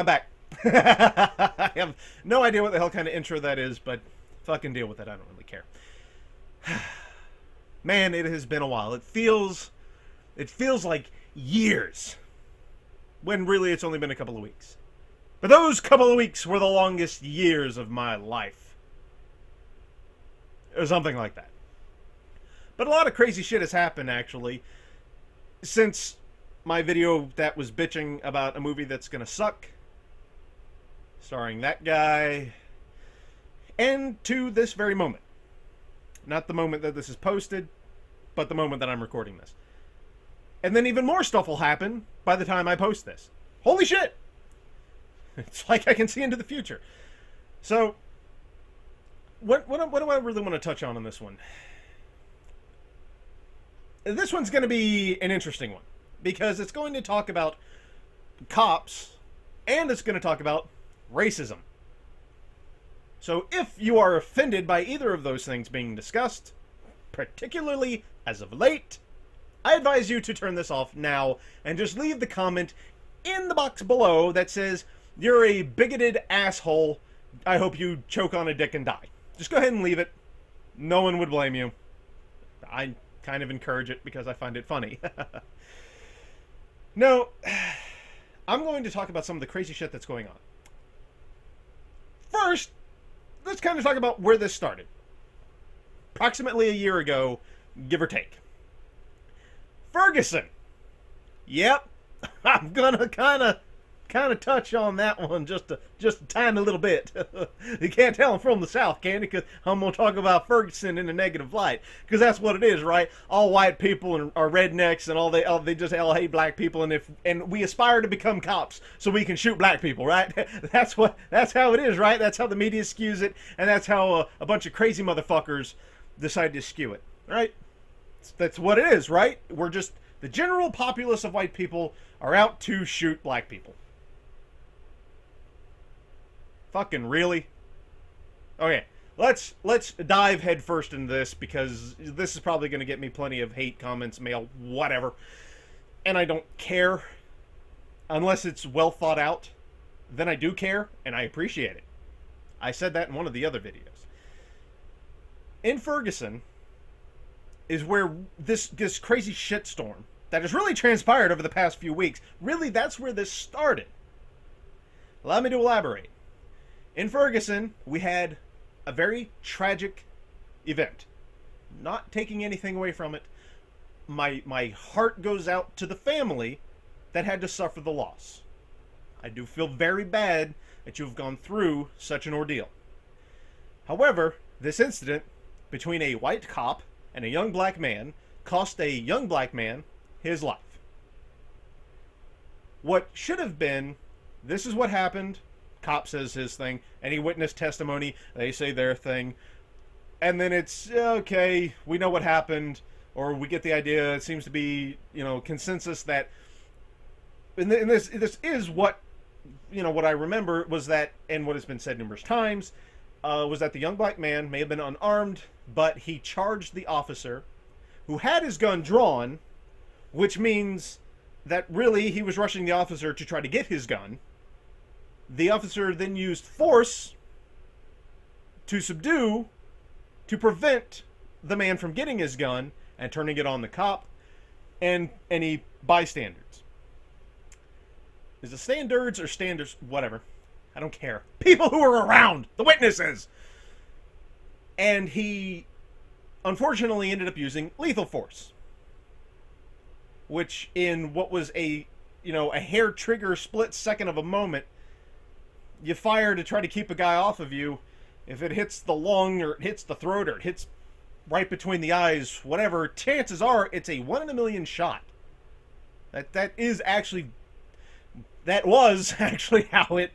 I'm back. I have no idea what the hell kind of intro that is, but fucking deal with it. I don't really care. Man, it has been a while. It feels like years, when really it's only been a couple of weeks. But those couple of weeks were the longest years of my life. Or something like that. But a lot of crazy shit has happened, actually, since my video that was bitching about a movie that's gonna suck, starring that guy, and to this very moment. Not the moment that this is posted, but the moment that I'm recording this. And then even more stuff will happen by the time I post this. Holy shit! It's like I can see into the future. So, what do I really want to touch on in this one? This one's going to be an interesting one, because it's going to talk about cops, and it's going to talk about racism. So if you are offended by either of those things being discussed, particularly as of late, I advise you to turn this off now and just leave the comment in the box below that says, "You're a bigoted asshole. I hope you choke on a dick and die." Just go ahead and leave it. No one would blame you. I kind of encourage it because I find it funny. No, I'm going to talk about some of the crazy shit that's going on. First, let's kind of talk about where this started. Approximately a year ago, give or take. Ferguson. Yep, I'm gonna kind of touch on that one just a tiny little bit. You can't tell I'm from the South, can you? Because I'm gonna talk about Ferguson in a negative light, because that's what it is, right? All white people are rednecks, and they just all hate black people, and we aspire to become cops so we can shoot black people, right? That's how it is, right? That's how the media skews it, and that's how a bunch of crazy motherfuckers decide to skew it, right? That's what it is, right? We're just, the general populace of white people are out to shoot black people. Fucking really? Okay, let's dive head first into this, because this is probably going to get me plenty of hate comments, mail, whatever. And I don't care. Unless it's well thought out, then I do care, and I appreciate it. I said that in one of the other videos. In Ferguson is where this crazy shitstorm that has really transpired over the past few weeks, really that's where this started. Allow me to elaborate. In Ferguson, we had a very tragic event. Not taking anything away from it. My heart goes out to the family that had to suffer the loss. I do feel very bad that you've gone through such an ordeal. However, this incident between a white cop and a young black man cost a young black man his life. What should have been, this is what happened, cop says his thing, any witness testimony, they say their thing, and then it's, okay, we know what happened, or we get the idea, it seems to be, consensus that, and this is what, what I remember was that, and what has been said numerous times, was that the young black man may have been unarmed, but he charged the officer, who had his gun drawn, which means that really he was rushing the officer to try to get his gun. The officer then used force to subdue, to prevent the man from getting his gun and turning it on the cop and any bystanders. Is it standards or standards? Whatever. I don't care. People who were around, the witnesses. And he unfortunately ended up using lethal force, which in what was a hair trigger split second of a moment, you fire to try to keep a guy off of you. If it hits the lung, or it hits the throat, or it hits right between the eyes, whatever, chances are it's a 1 in a million shot. That was actually how it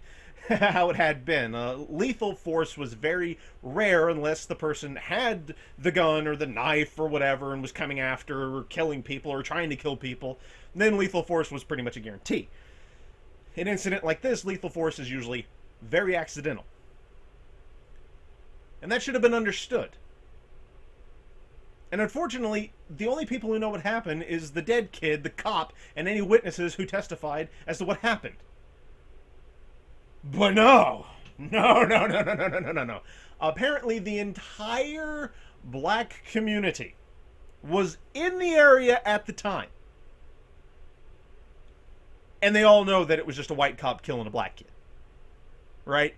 had been. Lethal force was very rare unless the person had the gun or the knife or whatever and was coming after or killing people or trying to kill people. Then lethal force was pretty much a guarantee. An incident like this, lethal force is usually very accidental. And that should have been understood. And unfortunately, the only people who know what happened is the dead kid, the cop, and any witnesses who testified as to what happened. But no. No, no, no, no, no, no, no, no, no. Apparently, the entire black community was in the area at the time. And they all know that it was just a white cop killing a black kid. Right?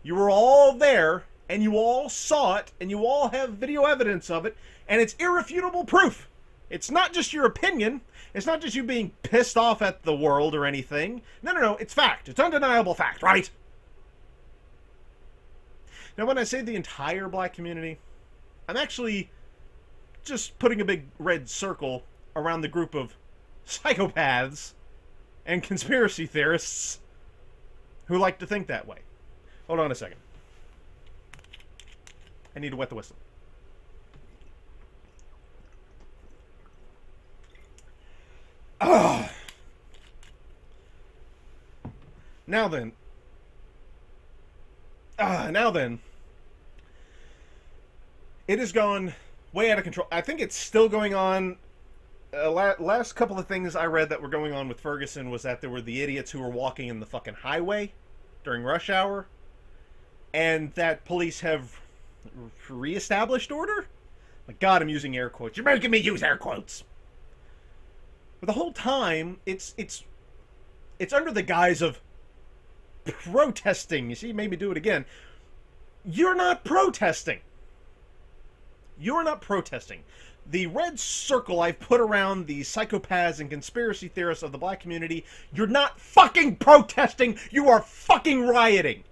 You were all there, and you all saw it, and you all have video evidence of it, and it's irrefutable proof. It's not just your opinion. It's not just you being pissed off at the world or anything. No, no, no. It's fact. It's undeniable fact, right? Now, when I say the entire black community, I'm actually just putting a big red circle around the group of psychopaths and conspiracy theorists who like to think that way. Hold on a second. I need to wet the whistle. Now then, it has gone way out of control. I think it's still going on. Last couple of things I read that were going on with Ferguson was that there were the idiots who were walking in the fucking highway during rush hour, and that police have reestablished order. My God, I'm using air quotes. You're making me use air quotes. But the whole time, it's under the guise of protesting. You see, you made me do it again. You're not protesting. You're not protesting. The red circle I've put around the psychopaths and conspiracy theorists of the black community, you're not fucking protesting. You are fucking rioting.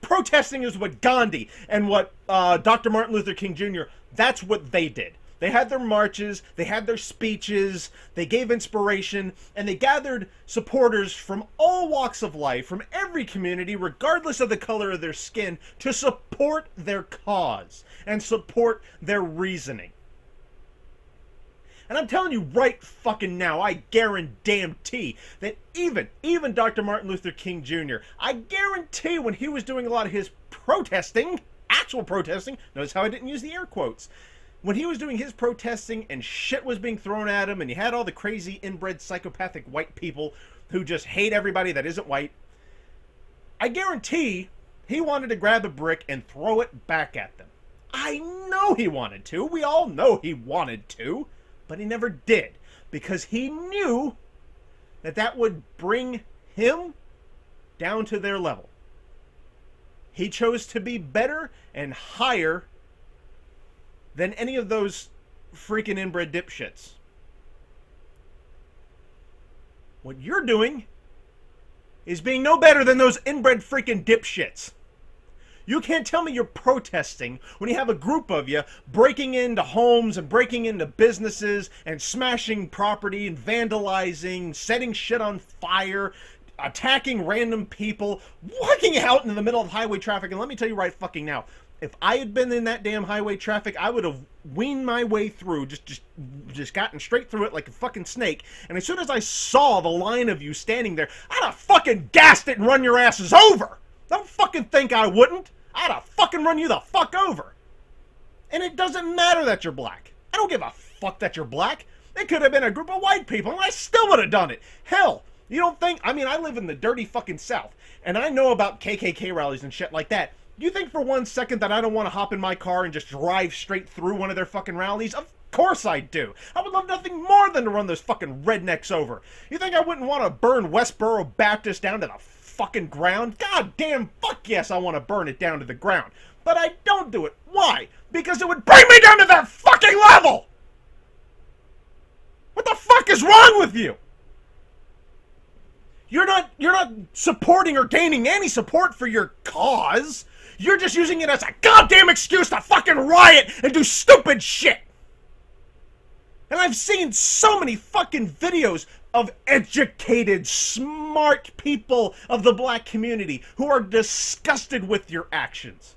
Protesting is what Gandhi and what Dr. Martin Luther King Jr., that's what they did. They had their marches, they had their speeches, they gave inspiration, and they gathered supporters from all walks of life, from every community, regardless of the color of their skin, to support their cause and support their reasoning. And I'm telling you right fucking now, I guarantee that even Dr. Martin Luther King Jr., I guarantee when he was doing a lot of his protesting, actual protesting, notice how I didn't use the air quotes, when he was doing his protesting and shit was being thrown at him and you had all the crazy inbred psychopathic white people who just hate everybody that isn't white, I guarantee he wanted to grab a brick and throw it back at them. I know he wanted to. We all know he wanted to. But he never did. Because he knew that that would bring him down to their level. He chose to be better and higher than any of those freaking inbred dipshits. What you're doing is being no better than those inbred freaking dipshits. You can't tell me you're protesting when you have a group of you breaking into homes and breaking into businesses and smashing property and vandalizing, setting shit on fire, attacking random people, walking out into the middle of highway traffic. And let me tell you right fucking now, if I had been in that damn highway traffic, I would have weaned my way through, just gotten straight through it like a fucking snake. And as soon as I saw the line of you standing there, I'd have fucking gassed it and run your asses over. Don't fucking think I wouldn't. I'd have fucking run you the fuck over. And it doesn't matter that you're black. I don't give a fuck that you're black. It could have been a group of white people, and I still would have done it. Hell, you don't think... I mean, I live in the dirty fucking South, and I know about KKK rallies and shit like that. Do you think for 1 second that I don't want to hop in my car and just drive straight through one of their fucking rallies? Of course I do. I would love nothing more than to run those fucking rednecks over. You think I wouldn't want to burn Westboro Baptist down to the fucking ground? God damn, fuck yes, I want to burn it down to the ground. But I don't do it. Why? Because it would bring me down to that fucking level! What the fuck is wrong with you? You're not supporting or gaining any support for your cause. You're just using it as a goddamn excuse to fucking riot and do stupid shit. And I've seen so many fucking videos of educated, smart people of the black community who are disgusted with your actions.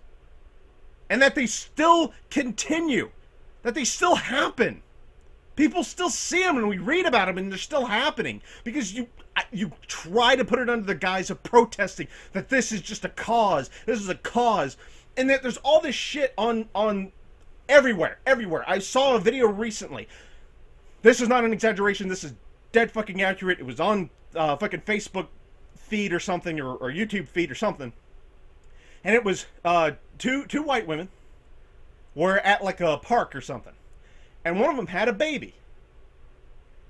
And that they still continue. That they still happen. People still see them and we read about them and they're still happening. Because you try to put it under the guise of protesting that this is just a cause. This is a cause. And that there's all this shit on everywhere. I saw a video recently. This is not an exaggeration. This is dead fucking accurate. It was on fucking Facebook feed or something, or YouTube feed or something, and it was two white women were at like a park or something, and one of them had a baby.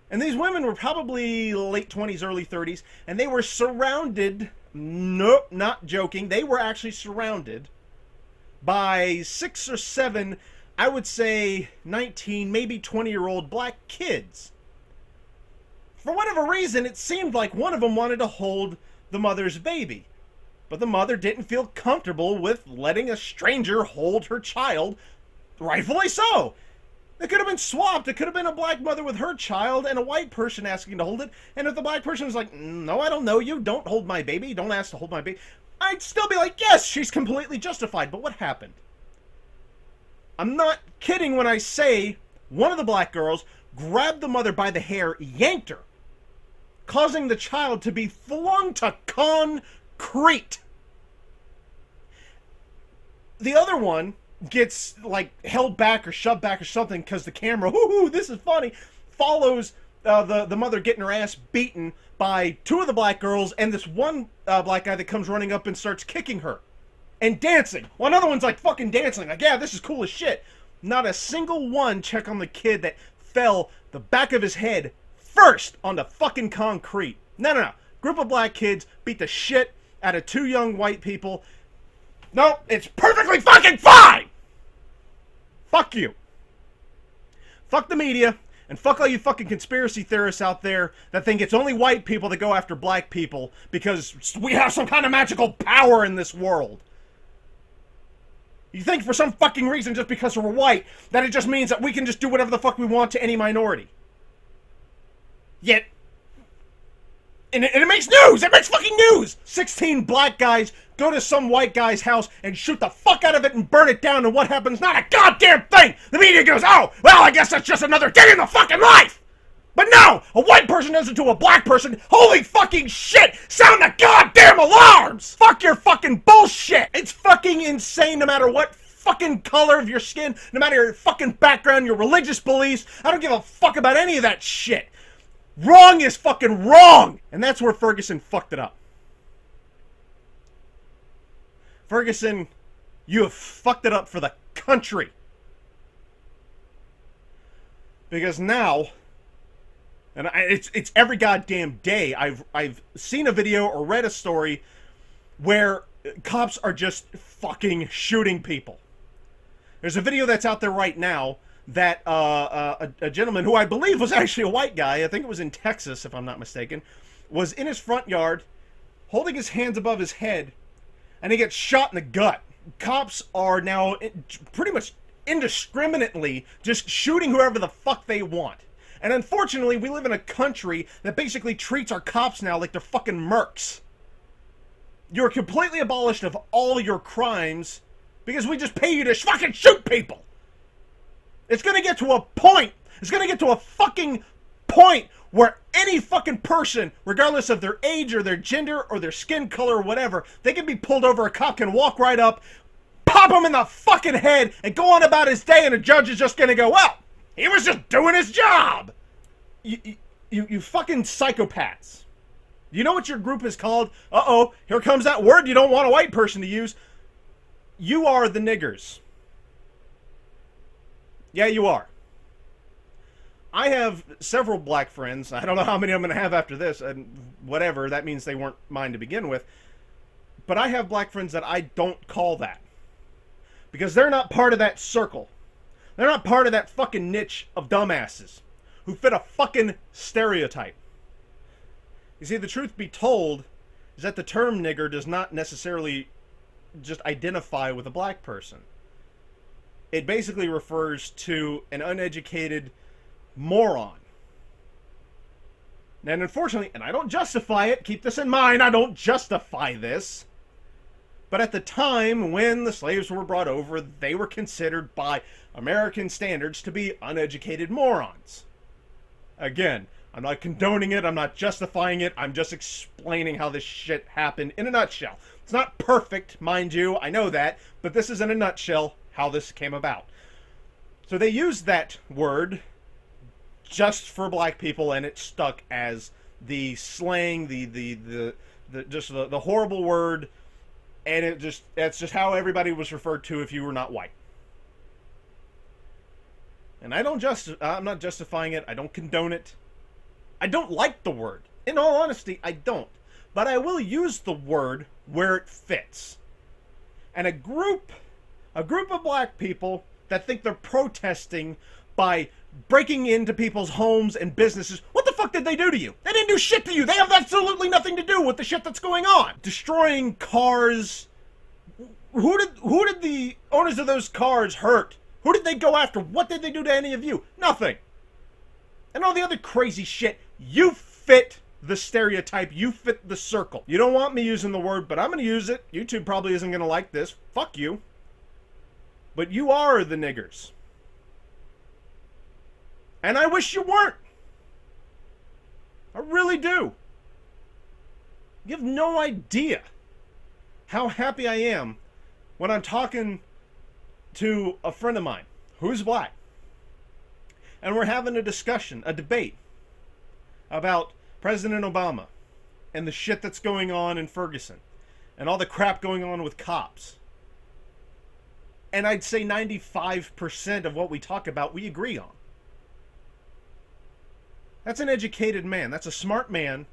And these women were probably late 20s, early 30s, and they were surrounded, nope, not joking, they were actually surrounded by 6 or 7, I would say 19, maybe 20-year-old black kids. For whatever reason, it seemed like one of them wanted to hold the mother's baby. But the mother didn't feel comfortable with letting a stranger hold her child, rightfully so. It could have been swapped. It could have been a black mother with her child and a white person asking to hold it. And if the black person was like, no, I don't know you, don't hold my baby, don't ask to hold my baby, I'd still be like, yes, she's completely justified. But what happened? I'm not kidding when I say one of the black girls grabbed the mother by the hair, yanked her, causing the child to be flung to concrete. The other one gets like held back or shoved back or something because the camera, whoo, this is funny, follows the mother getting her ass beaten by 2 of the black girls and this one black guy that comes running up and starts kicking her and dancing. One other one's like fucking dancing, like, yeah, this is cool as shit. Not a single one check on the kid that fell the back of his head first on the fucking concrete. No. Group of black kids beat the shit out of 2 young white people. No, it's perfectly fucking fine! Fuck you. Fuck the media, and fuck all you fucking conspiracy theorists out there that think it's only white people that go after black people because we have some kind of magical power in this world. You think for some fucking reason just because we're white that it just means that we can just do whatever the fuck we want to any minority. Yet, and it makes news! It makes fucking news! 16 black guys go to some white guy's house and shoot the fuck out of it and burn it down, and what happens? Not a goddamn thing! The media goes, oh, well, I guess that's just another day in the fucking life! But no! A white person does it to a black person, holy fucking shit! Sound the goddamn alarms! Fuck your fucking bullshit! It's fucking insane no matter what fucking color of your skin, no matter your fucking background, your religious beliefs, I don't give a fuck about any of that shit! Wrong is fucking wrong! And that's where Ferguson fucked it up. Ferguson, you have fucked it up for the country. Because now, and it's every goddamn day, I've seen a video or read a story where cops are just fucking shooting people. There's a video that's out there right now that a gentleman who I believe was actually a white guy, I think it was in Texas if I'm not mistaken, was in his front yard holding his hands above his head and he gets shot in the gut. Cops are now pretty much indiscriminately just shooting whoever the fuck they want. And unfortunately, we live in a country that basically treats our cops now like they're fucking mercs. You're completely abolished of all your crimes because we just pay you to fucking shoot people. It's gonna get to a point, it's gonna get to a fucking point where any fucking person, regardless of their age or their gender or their skin color or whatever, they can be pulled over, a cop can walk right up, pop him in the fucking head, and go on about his day, and a judge is just gonna go, well, he was just doing his job! You fucking psychopaths. You know what your group is called? Uh-oh, here comes that word you don't want a white person to use. You are the niggers. Yeah, you are. I have several black friends. I don't know how many I'm going to have after this, and whatever. That means they weren't mine to begin with. But I have black friends that I don't call that. Because they're not part of that circle. They're not part of that fucking niche of dumbasses who fit a fucking stereotype. You see, the truth be told is that the term nigger does not necessarily just identify with a black person. It basically refers to an uneducated moron. And unfortunately, and I don't justify it, keep this in mind, I don't justify this, but at the time when the slaves were brought over, they were considered by American standards to be uneducated morons. Again, I'm not condoning it, I'm not justifying it, I'm just explaining how this shit happened in a nutshell. It's not perfect, mind you, I know that, but this is in a nutshell how this came about. So they used that word just for black people, and it stuck as the slang, the The horrible word, and that's just how everybody was referred to if you were not white. And I'm not justifying it. I don't condone it. I don't like the word. In all honesty, I don't. But I will use the word where it fits. And a group of black people that think they're protesting by breaking into people's homes and businesses. What the fuck did they do to you? They didn't do shit to you. They have absolutely nothing to do with the shit that's going on. Destroying cars. Who did the owners of those cars hurt? Who did they go after? What did they do to any of you? Nothing. And all the other crazy shit. You fit the stereotype. You fit the circle. You don't want me using the word, but I'm going to use it. YouTube probably isn't going to like this. Fuck you. But you are the niggers. And I wish you weren't. I really do. You have no idea how happy I am when I'm talking to a friend of mine who's black. And we're having a discussion, a debate about President Obama and the shit that's going on in Ferguson and all the crap going on with cops. And I'd say 95% of what we talk about, we agree on. That's an educated man. That's a smart man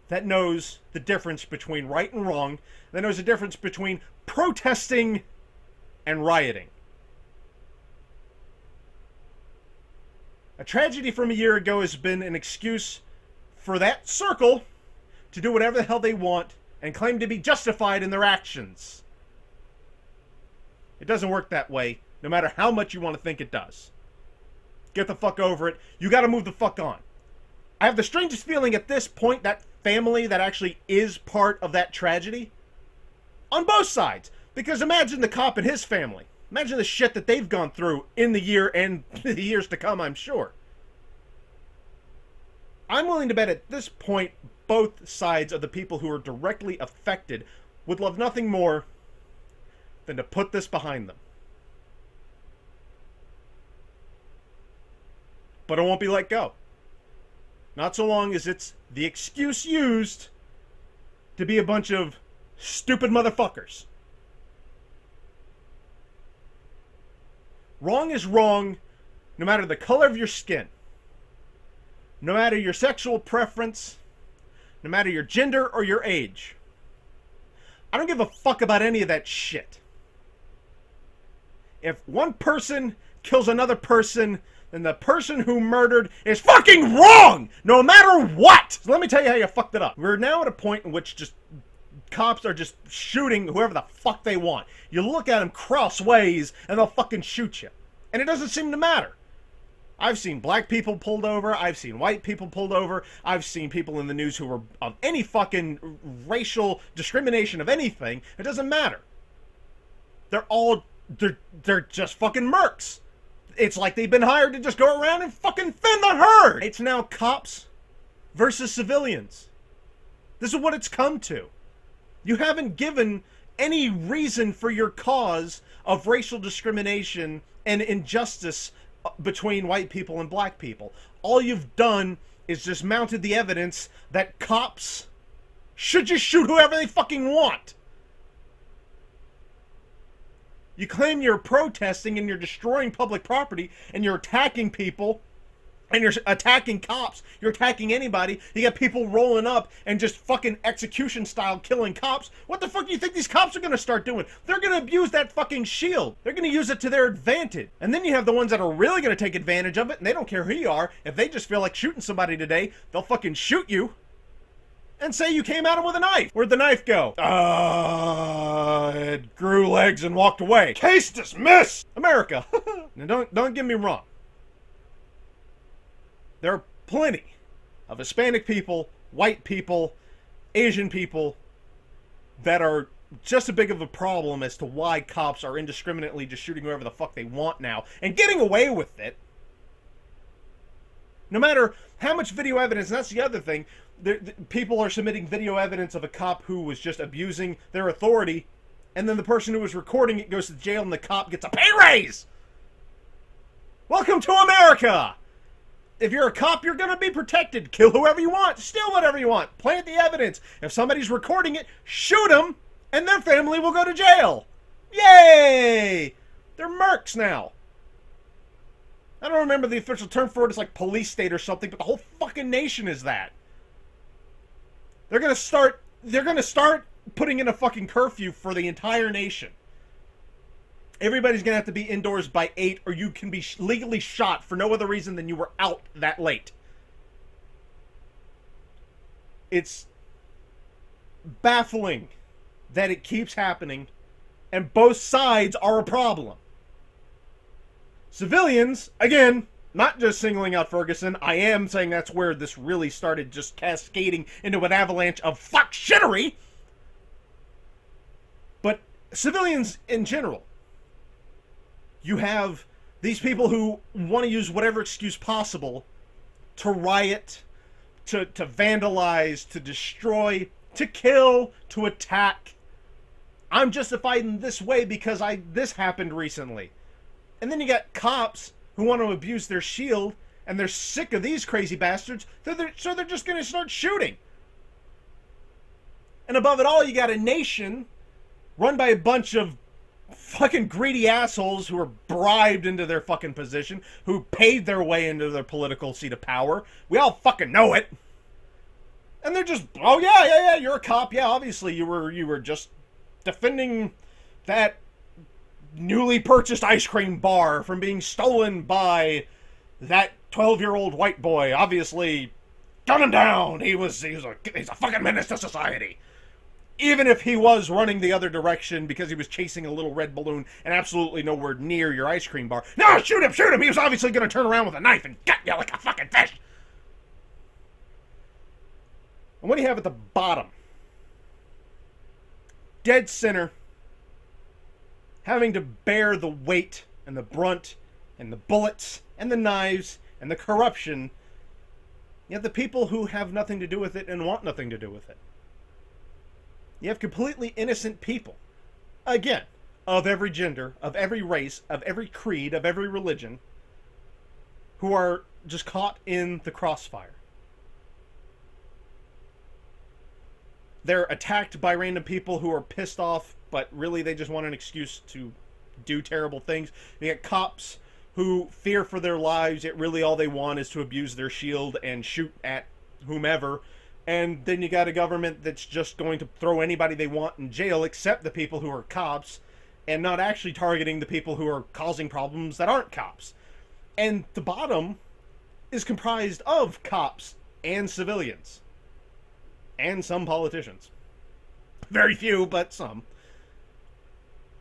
that knows the difference between right and wrong, that knows the difference between protesting and rioting. A tragedy from a year ago has been an excuse for that circle to do whatever the hell they want and claim to be justified in their actions. It doesn't work that way, no matter how much you want to think it does. Get the fuck over it. You gotta move the fuck on. I have the strangest feeling at this point, that family that actually is part of that tragedy, on both sides. Because imagine the cop and his family. Imagine the shit that they've gone through in the year and the years to come, I'm sure. I'm willing to bet at this point, both sides of the people who are directly affected would love nothing more than to put this behind them. But it won't be let go. Not so long as it's the excuse used to be a bunch of stupid motherfuckers. Wrong is wrong, no matter the color of your skin, no matter your sexual preference, no matter your gender or your age. I don't give a fuck about any of that shit. If one person kills another person, then the person who murdered is fucking wrong, no matter what. So let me tell you how you fucked it up. We're now at a point in which just cops are just shooting whoever the fuck they want. You look at them crossways and they'll fucking shoot you. And it doesn't seem to matter. I've seen black people pulled over. I've seen white people pulled over. I've seen people in the news who were of any fucking racial discrimination of anything. It doesn't matter. They're just fucking mercs. It's like they've been hired to just go around and fucking thin the herd. It's now cops versus civilians. This is what it's come to. You haven't given any reason for your cause of racial discrimination and injustice between white people and black people. All you've done is just mounted the evidence that cops should just shoot whoever they fucking want. You claim you're protesting and you're destroying public property and you're attacking people and you're attacking cops. You're attacking anybody. You got people rolling up and just fucking execution style killing cops. What the fuck do you think these cops are going to start doing? They're going to abuse that fucking shield. They're going to use it to their advantage. And then you have the ones that are really going to take advantage of it and they don't care who you are. If they just feel like shooting somebody today, they'll fucking shoot you. And say you came at him with a knife. Where'd the knife go? It grew legs and walked away. Case dismissed! America. Now don't get me wrong. There are plenty of Hispanic people, white people, Asian people that are just as big of a problem as to why cops are indiscriminately just shooting whoever the fuck they want now and getting away with it. No matter how much video evidence, and that's the other thing, people are submitting video evidence of a cop who was just abusing their authority, and then the person who was recording it goes to jail and the cop gets a pay raise! Welcome to America! If you're a cop, you're going to be protected. Kill whoever you want. Steal whatever you want. Plant the evidence. If somebody's recording it, shoot them, and their family will go to jail. Yay! They're mercs now. I don't remember the official term for it. It's like police state or something, but the whole fucking nation is that. They're going to start putting in a fucking curfew for the entire nation. Everybody's going to have to be indoors by 8, or you can be legally shot for no other reason than you were out that late. It's baffling that it keeps happening, and both sides are a problem. Civilians, again, not just singling out Ferguson, I am saying that's where this really started just cascading into an avalanche of fuck-shittery. But civilians in general. You have these people who want to use whatever excuse possible to riot, to vandalize, to destroy, to kill, to attack. I'm justified in this way because this happened recently. And then you got cops who want to abuse their shield, and they're sick of these crazy bastards, so they're just going to start shooting. And above it all, you got a nation run by a bunch of fucking greedy assholes who are bribed into their fucking position, who paid their way into their political seat of power. We all fucking know it. And they're just, oh yeah, you're a cop. Yeah, obviously you were just defending that newly purchased ice cream bar from being stolen by that 12-year-old white boy. Obviously, gun him down. He's a fucking menace to society. Even if he was running the other direction because he was chasing a little red balloon and absolutely nowhere near your ice cream bar. No, shoot him! He was obviously going to turn around with a knife and gut you like a fucking fish. And what do you have at the bottom? Dead center, having to bear the weight and the brunt and the bullets and the knives and the corruption. You have the people who have nothing to do with it and want nothing to do with it. You have completely innocent people, again, of every gender, of every race, of every creed, of every religion, who are just caught in the crossfire. They're attacked by random people who are pissed off, but really they just want an excuse to do terrible things. You get cops who fear for their lives, yet really all they want is to abuse their shield and shoot at whomever. And then you got a government that's just going to throw anybody they want in jail, except the people who are cops, and not actually targeting the people who are causing problems that aren't cops. And the bottom is comprised of cops and civilians. And some politicians. Very few, but some.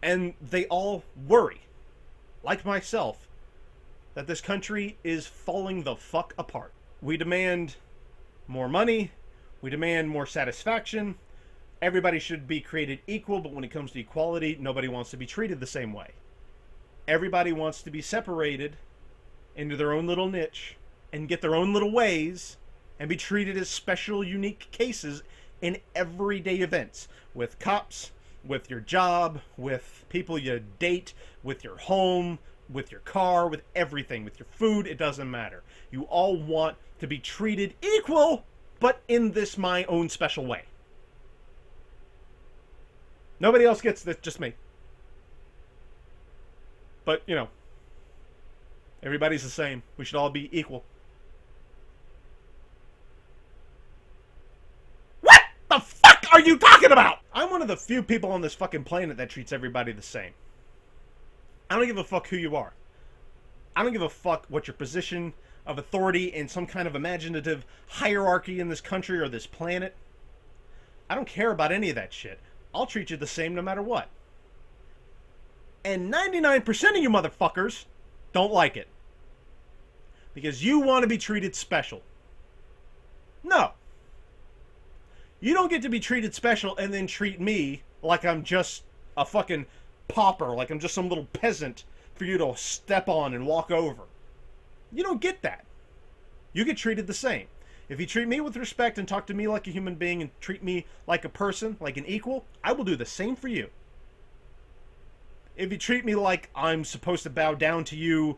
And they all worry, like myself, that this country is falling the fuck apart. We demand more money. We demand more satisfaction. Everybody should be created equal, but when it comes to equality, nobody wants to be treated the same way. Everybody wants to be separated into their own little niche and get their own little ways and be treated as special, unique cases in everyday events. With cops, with your job, with people you date, with your home, with your car, with everything, with your food, it doesn't matter. You all want to be treated equal, but in this my own special way. Nobody else gets this, just me. But, you know, everybody's the same. We should all be equal. What the fuck are you talking about? I'm one of the few people on this fucking planet that treats everybody the same. I don't give a fuck who you are. I don't give a fuck what your position of authority in some kind of imaginative hierarchy in this country or this planet. I don't care about any of that shit. I'll treat you the same no matter what. And 99% of you motherfuckers don't like it. Because you want to be treated special. No. You don't get to be treated special and then treat me like I'm just a fucking pauper, like I'm just some little peasant for you to step on and walk over. You don't get that. You get treated the same. If you treat me with respect and talk to me like a human being and treat me like a person, like an equal, I will do the same for you. If you treat me like I'm supposed to bow down to you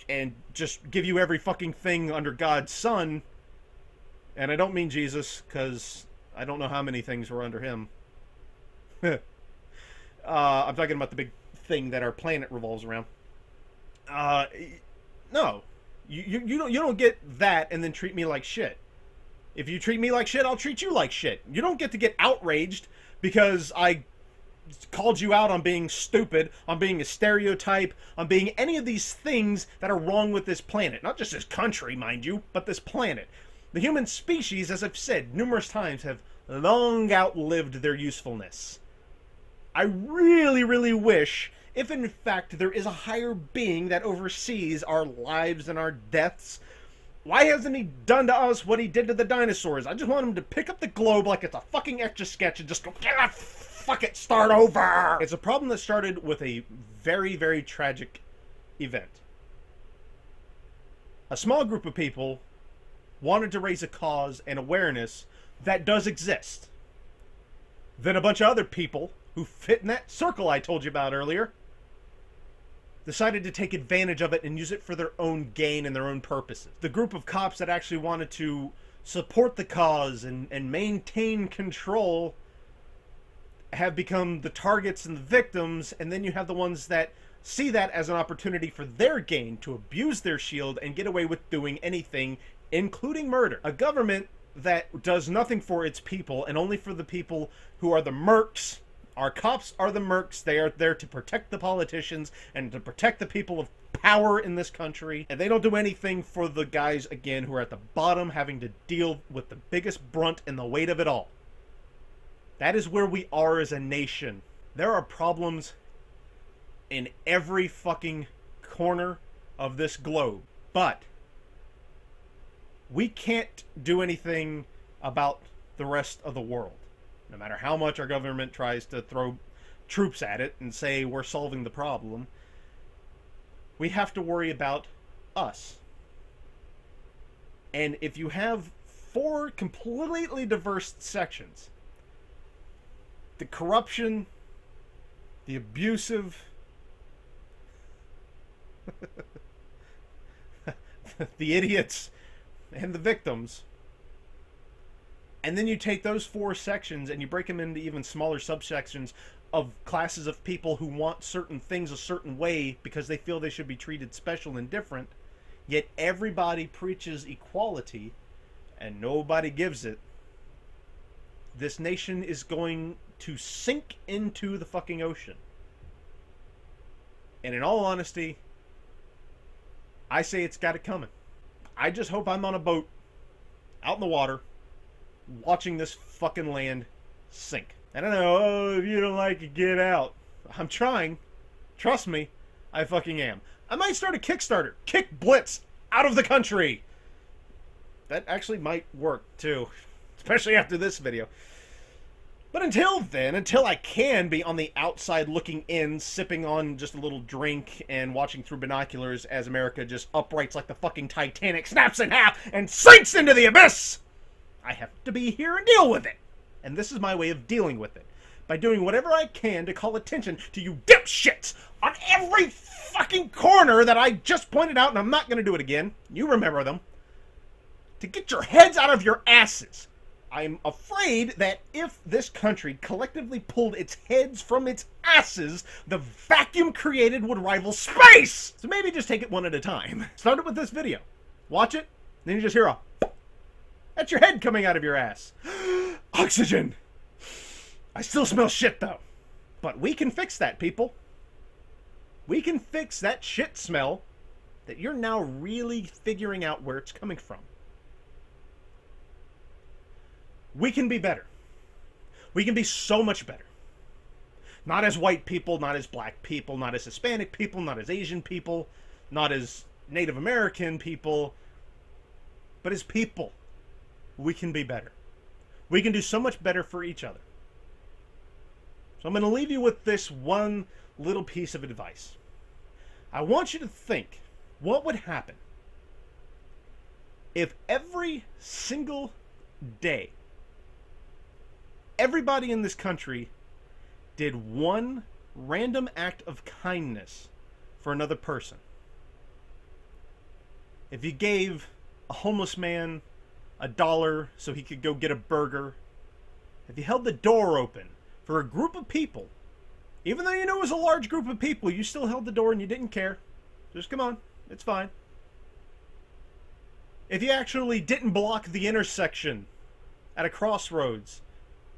and just give you every fucking thing under God's Son. And I don't mean Jesus, because I don't know how many things were under him. I'm talking about the big thing that our planet revolves around. No. You don't get that and then treat me like shit. If you treat me like shit, I'll treat you like shit. You don't get to get outraged because I called you out on being stupid, on being a stereotype, on being any of these things that are wrong with this planet. Not just this country, mind you, but this planet. The human species, as I've said numerous times, have long outlived their usefulness. I really, really wish, if in fact there is a higher being that oversees our lives and our deaths, why hasn't he done to us what he did to the dinosaurs? I just want him to pick up the globe like it's a fucking Etch-a-Sketch and just go, fuck it, start over! It's a problem that started with a very, very tragic event. A small group of people wanted to raise a cause and awareness that does exist. Then a bunch of other people who fit in that circle I told you about earlier decided to take advantage of it and use it for their own gain and their own purposes. The group of cops that actually wanted to support the cause and maintain control have become the targets and the victims, and then you have the ones that see that as an opportunity for their gain to abuse their shield and get away with doing anything, including murder. A government that does nothing for its people and only for the people who are the mercs. Our cops are the mercs. They are there to protect the politicians and to protect the people of power in this country. And they don't do anything for the guys, again, who are at the bottom having to deal with the biggest brunt and the weight of it all. That is where we are as a nation. There are problems in every fucking corner of this globe. But we can't do anything about the rest of the world. No matter how much our government tries to throw troops at it and say we're solving the problem, we have to worry about us. And if you have 4 completely diverse sections, the corruption, the abusive, the idiots, and the victims, and then you take those 4 sections and you break them into even smaller subsections of classes of people who want certain things a certain way because they feel they should be treated special and different, yet everybody preaches equality and nobody gives it. This nation is going to sink into the fucking ocean. And in all honesty, I say it's got it coming. I just hope I'm on a boat out in the water watching this fucking land sink. I don't know, oh, if you don't like it, get out. I'm trying. Trust me, I fucking am. I might start a Kickstarter. Kick Blitz out of the country. That actually might work, too. Especially after this video. But until then, until I can be on the outside looking in, sipping on just a little drink and watching through binoculars as America just uprights like the fucking Titanic, snaps in half, and sinks into the abyss, I have to be here and deal with it. And this is my way of dealing with it. By doing whatever I can to call attention to you dipshits on every fucking corner that I just pointed out, and I'm not going to do it again. You remember them. To get your heads out of your asses. I'm afraid that if this country collectively pulled its heads from its asses, the vacuum created would rival space! So maybe just take it one at a time. Start it with this video. Watch it, then you just hear a... That's your head coming out of your ass. Oxygen! I still smell shit, though. But we can fix that, people. We can fix that shit smell that you're now really figuring out where it's coming from. We can be better. We can be so much better. Not as white people, not as black people, not as Hispanic people, not as Asian people, not as Native American people, but as people. We can be better. We can do so much better for each other. So I'm going to leave you with this one little piece of advice. I want you to think, what would happen if every single day everybody in this country did one random act of kindness for another person? if you gave a homeless man $1 so he could go get a burger, if you held the door open for a group of people, even though you knew it was a large group of people, you still held the door and you didn't care. Just come on, it's fine. If you actually didn't block the intersection at a crossroads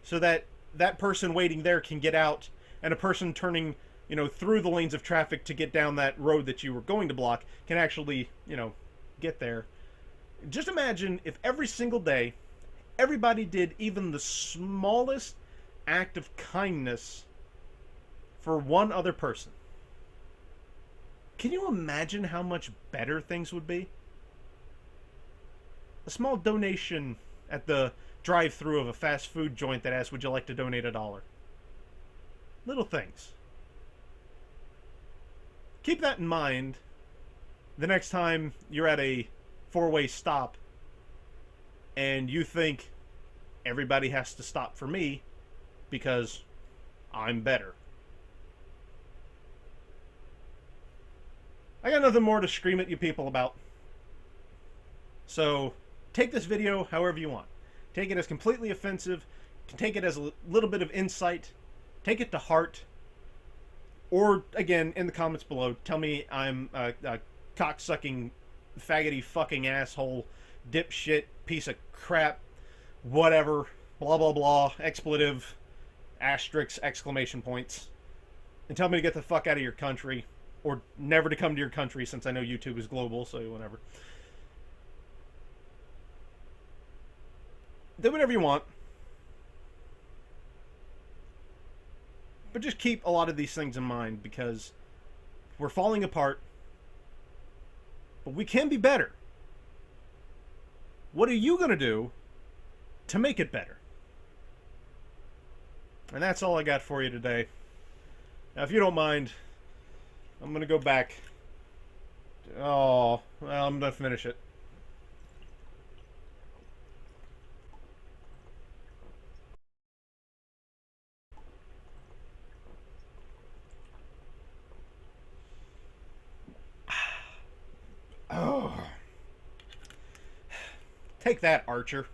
so that that person waiting there can get out and a person turning, through the lanes of traffic to get down that road that you were going to block can actually, get there. Just imagine if every single day everybody did even the smallest act of kindness for one other person. Can you imagine how much better things would be? A small donation at the drive-thru of a fast food joint that asks, would you like to donate $1? Little things. Keep that in mind the next time you're at a four-way stop and you think everybody has to stop for me because I'm better. I got nothing more to scream at you people about. So take this video however you want. Take it as completely offensive. Take it as a little bit of insight. Take it to heart. Or, again, in the comments below, tell me I'm a cock-sucking, faggoty fucking asshole, dipshit, piece of crap, whatever, blah, blah, blah, expletive, asterisks, exclamation points. And tell me to get the fuck out of your country. Or never to come to your country, since I know YouTube is global, so whatever. Do whatever you want. But just keep a lot of these things in mind, because we're falling apart. But we can be better. What are you going to do to make it better? And that's all I got for you today. Now, if you don't mind, I'm going to go back. Oh, well, I'm going to finish it. Oh. Take that, Archer.